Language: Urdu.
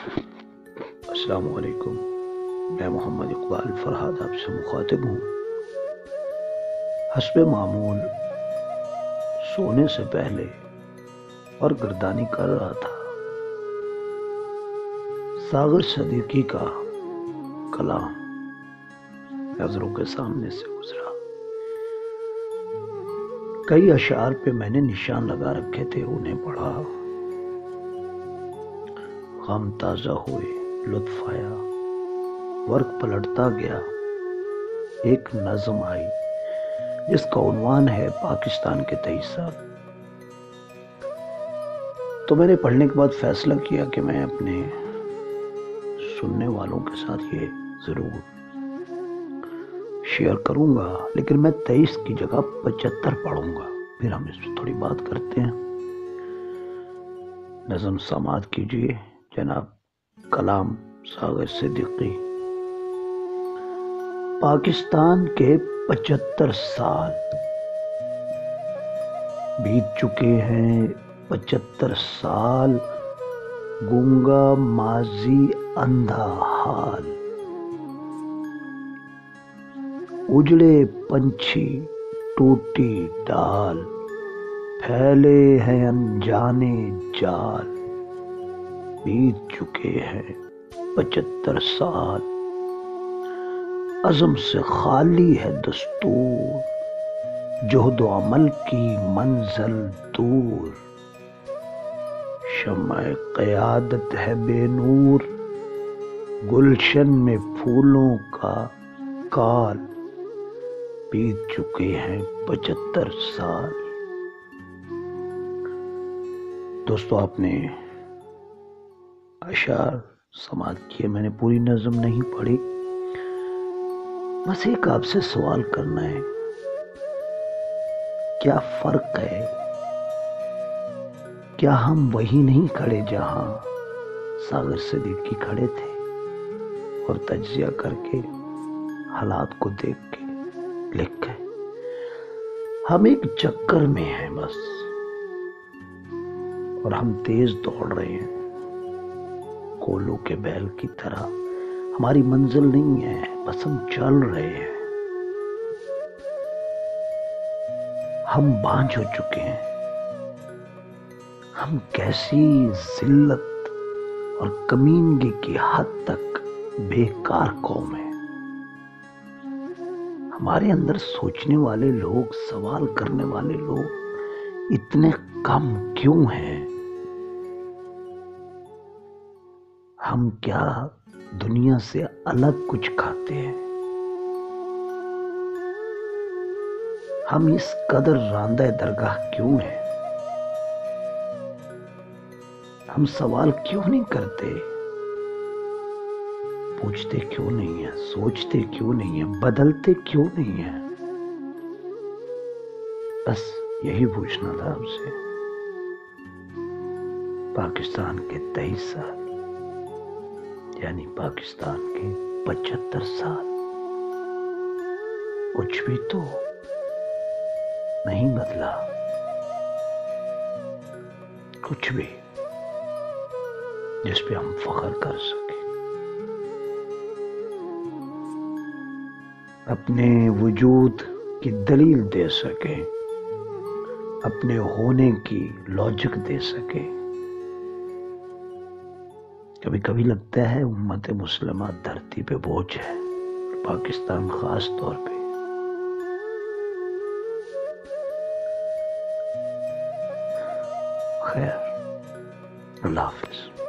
السلام علیکم، میں محمد اقبال فرحاد آپ سے مخاطب ہوں۔ حسب معمول سونے سے پہلے اور گردانی کر رہا تھا، ساغر صدیقی کا کلام نظروں کے سامنے سے گزرا۔ کئی اشعار پہ میں نے نشان لگا رکھے تھے، انہیں پڑھا، غم تازہ ہوئے، لطف آیا، ورق پلٹتا گیا، ایک نظم آئی جس کا عنوان ہے پاکستان کے 23 سال۔ تو میں نے پڑھنے کے بعد فیصلہ کیا کہ میں اپنے سننے والوں کے ساتھ یہ ضرور شیئر کروں گا، لیکن میں 23 کی جگہ 75 پڑھوں گا، پھر ہم اس پہ تھوڑی بات کرتے ہیں۔ نظم سماعت کیجیے، جناب کلام ساغر صدیقی۔ پاکستان کے 75 سال بیت چکے ہیں، 75 سال گونگا ماضی اندھا حال، اجڑے پنچھی ٹوٹی ڈال، پھیلے ہیں انجانے جال، بیت چکے ہیں 75 سال، عزم سے خالی ہے دستور، جہد و عمل کی منزل دور، شمع قیادت ہے بے نور، گلشن میں پھولوں کا کال، بیت چکے ہیں 75 سال۔ دوستو، آپ نے اشعار سماعت کیے، میں نے پوری نظم نہیں پڑھی، بس ایک آپ سے سوال کرنا ہے، کیا فرق ہے؟ کیا ہم وہی نہیں کھڑے جہاں ساغر صدیقی کھڑے تھے اور تجزیہ کر کے حالات کو دیکھ کے لکھ گئے؟ ہم ایک چکر میں ہیں بس، اور ہم تیز دوڑ رہے ہیں کولو کے بیل کی طرح، ہماری منزل نہیں ہے، بس ہم چل رہے ہیں۔ ہم بانجھ ہو چکے ہیں، ہم کیسی ذلت اور کمینگی کی حد تک بیکار قوم ہے۔ ہمارے اندر سوچنے والے لوگ، سوال کرنے والے لوگ اتنے کم کیوں ہیں؟ ہم کیا دنیا سے الگ کچھ کھاتے ہیں؟ ہم اس قدر راندہ درگاہ کیوں ہیں؟ ہم سوال کیوں نہیں کرتے؟ پوچھتے کیوں نہیں ہیں؟ سوچتے کیوں نہیں ہیں؟ بدلتے کیوں نہیں ہیں؟ بس یہی پوچھنا تھا آپ سے۔ پاکستان کے 23 سال یعنی پاکستان کے 75 سال، کچھ بھی تو نہیں بدلا، کچھ بھی جس پہ ہم فخر کر سکیں، اپنے وجود کی دلیل دے سکیں، اپنے ہونے کی لاجک دے سکیں۔ کبھی کبھی لگتا ہے امت مسلمہ دھرتی پہ بوجھ ہے، پاکستان خاص طور پہ۔ خیر، اللہ حافظ۔